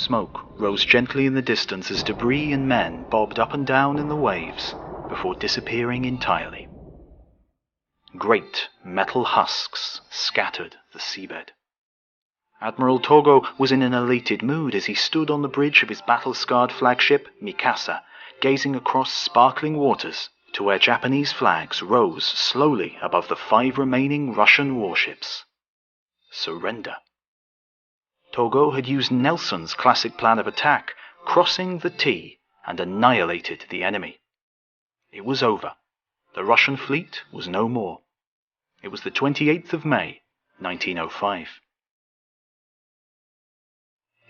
smoke rose gently in the distance as debris and men bobbed up and down in the waves before disappearing entirely. Great metal husks scattered the seabed. Admiral Togo was in an elated mood as he stood on the bridge of his battle-scarred flagship, Mikasa, gazing across sparkling waters to where Japanese flags rose slowly above the 5 remaining Russian warships. Surrender. Togo had used Nelson's classic plan of attack, crossing the T, and annihilated the enemy. It was over. The Russian fleet was no more. It was the 28th of May, 1905.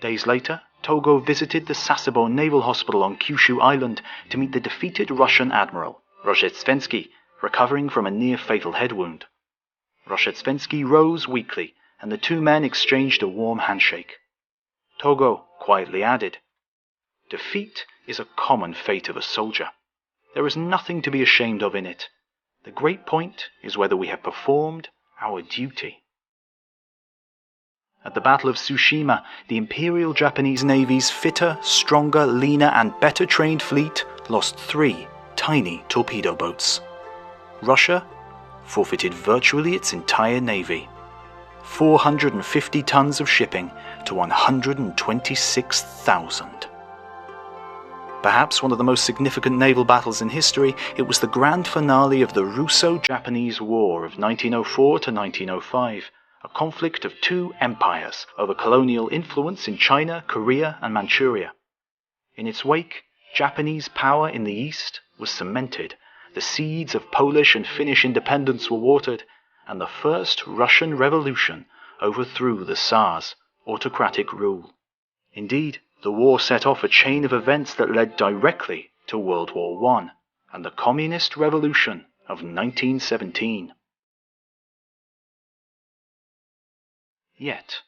Days later, Togo visited the Sasebo Naval Hospital on Kyushu Island to meet the defeated Russian admiral, Rozhetsvensky, recovering from a near-fatal head wound. Rozhetsvensky rose weakly, and the two men exchanged a warm handshake. Togo quietly added, "Defeat is a common fate of a soldier. There is nothing to be ashamed of in it. The great point is whether we have performed our duty." At the Battle of Tsushima, the Imperial Japanese Navy's fitter, stronger, leaner, and better trained fleet lost 3 tiny torpedo boats. Russia forfeited virtually its entire navy. 450 tons of shipping to 126,000. Perhaps one of the most significant naval battles in history, it was the grand finale of the Russo-Japanese War of 1904 to 1905, a conflict of 2 empires over colonial influence in China, Korea, and Manchuria. In its wake, Japanese power in the east was cemented, the seeds of Polish and Finnish independence were watered, and the First Russian Revolution overthrew the Tsar's autocratic rule. Indeed, the war set off a chain of events that led directly to World War I and the Communist Revolution of 1917. Yet,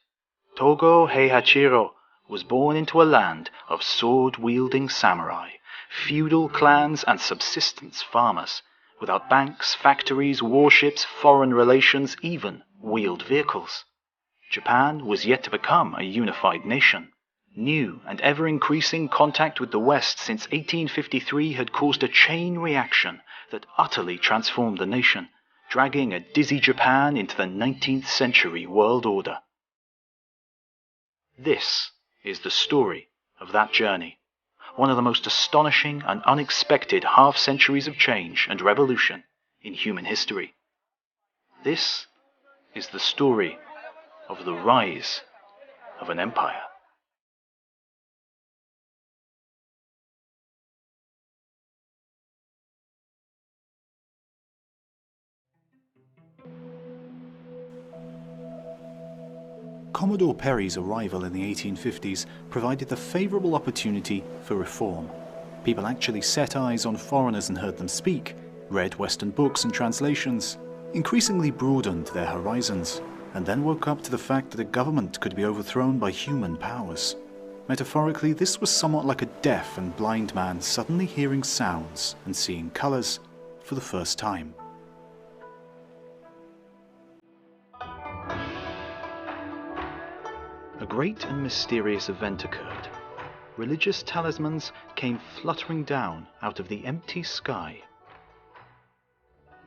Togo Heihachiro was born into a land of sword-wielding samurai, feudal clans, and subsistence farmers, without banks, factories, warships, foreign relations, even wheeled vehicles. Japan was yet to become a unified nation. New and ever-increasing contact with the West since 1853 had caused a chain reaction that utterly transformed the nation, dragging a dizzy Japan into the 19th century world order. This is the story of that journey, one of the most astonishing and unexpected half-centuries of change and revolution in human history. This is the story of the rise of an empire. Commodore Perry's arrival in the 1850s provided the favourable opportunity for reform. People actually set eyes on foreigners and heard them speak, read Western books and translations, increasingly broadened their horizons, and then woke up to the fact that a government could be overthrown by human powers. Metaphorically, this was somewhat like a deaf and blind man suddenly hearing sounds and seeing colours for the first time. A great and mysterious event occurred. Religious talismans came fluttering down out of the empty sky.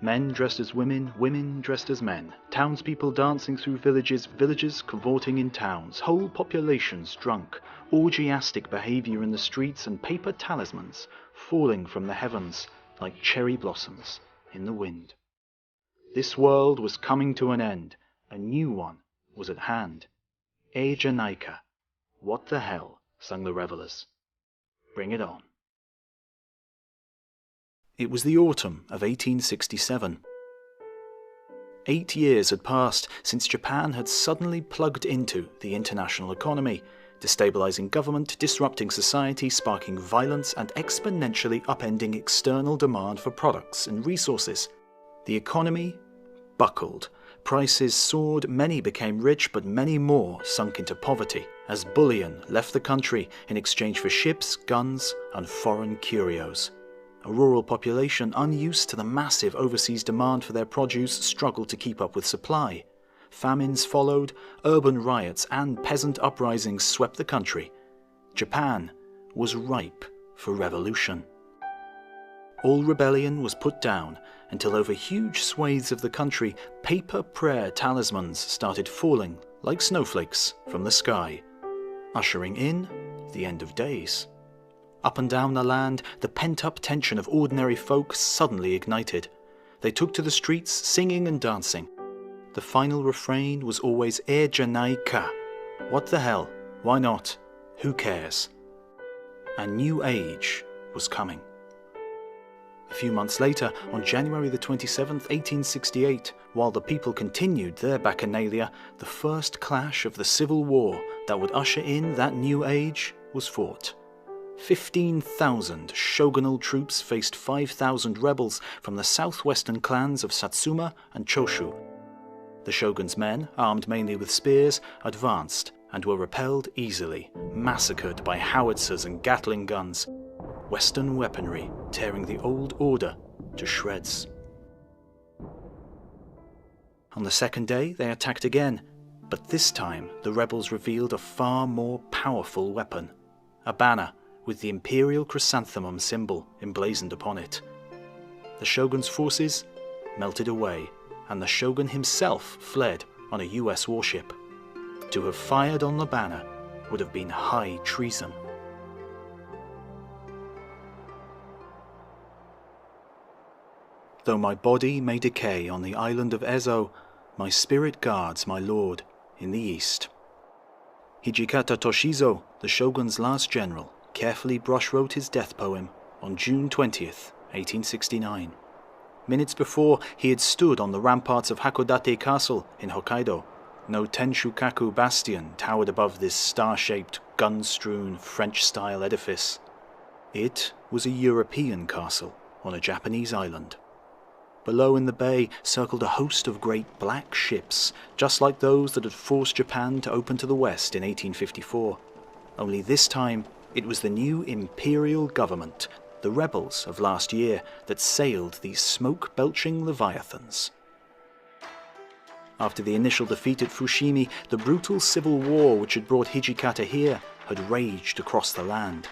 Men dressed as women, women dressed as men, townspeople dancing through villages, villagers cavorting in towns, whole populations drunk, orgiastic behavior in the streets, and paper talismans falling from the heavens like cherry blossoms in the wind. This world was coming to an end. A new one was at hand. Eja What the hell, sang the revellers. Bring it on. It was the autumn of 1867. 8 years had passed since Japan had suddenly plugged into the international economy, destabilizing government, disrupting society, sparking violence, and exponentially upending external demand for products and resources. The economy buckled. Prices soared, many became rich, but many more sunk into poverty as bullion left the country in exchange for ships, guns, and foreign curios. A rural population unused to the massive overseas demand for their produce struggled to keep up with supply. Famines followed, urban riots and peasant uprisings swept the country, Japan was ripe for revolution. All rebellion was put down until over huge swathes of the country, paper prayer talismans started falling like snowflakes from the sky, ushering in the end of days. Up and down the land, the pent-up tension of ordinary folk suddenly ignited. They took to the streets singing and dancing. The final refrain was always "E janai ka." What the hell? Why not? Who cares? A new age was coming. A few months later, on January the 27th, 1868, while the people continued their bacchanalia, the first clash of the civil war that would usher in that new age was fought. 15,000 shogunal troops faced 5,000 rebels from the southwestern clans of Satsuma and Choshu. The shogun's men, armed mainly with spears, advanced and were repelled easily, massacred by howitzers and Gatling guns, Western weaponry tearing the old order to shreds. On the second day, they attacked again, but this time the rebels revealed a far more powerful weapon, a banner with the imperial chrysanthemum symbol emblazoned upon it. The shogun's forces melted away, and the shogun himself fled on a US warship. To have fired on the banner would have been high treason. Though my body may decay on the island of Ezo, my spirit guards my lord in the east. Hijikata Toshizo, the shogun's last general, carefully brush-wrote his death poem on June 20th, 1869. Minutes before, he had stood on the ramparts of Hakodate Castle in Hokkaido. No Tenshukaku bastion towered above this star-shaped, gun-strewn, French-style edifice. It was a European castle on a Japanese island. Below in the bay circled a host of great black ships, just like those that had forced Japan to open to the west in 1854. Only this time, it was the new imperial government, the rebels of last year, that sailed these smoke-belching leviathans. After the initial defeat at Fushimi, the brutal civil war which had brought Hijikata here had raged across the land.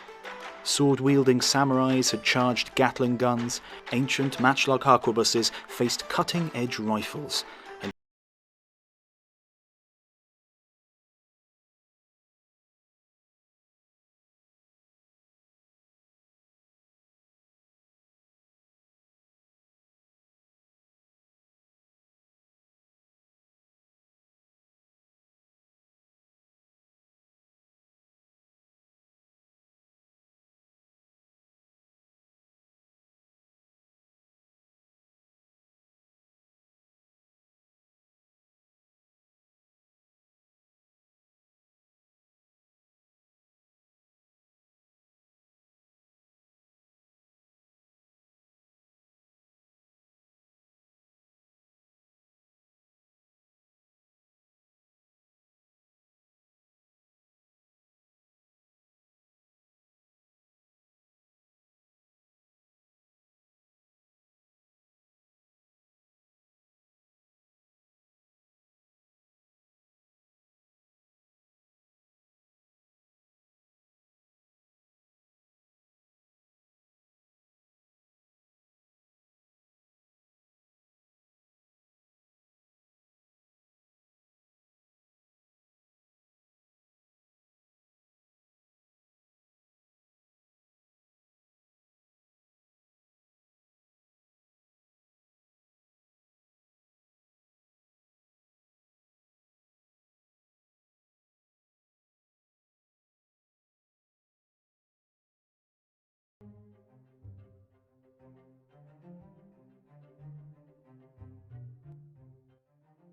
Sword-wielding samurais had charged Gatling guns, ancient matchlock arquebuses faced cutting-edge rifles,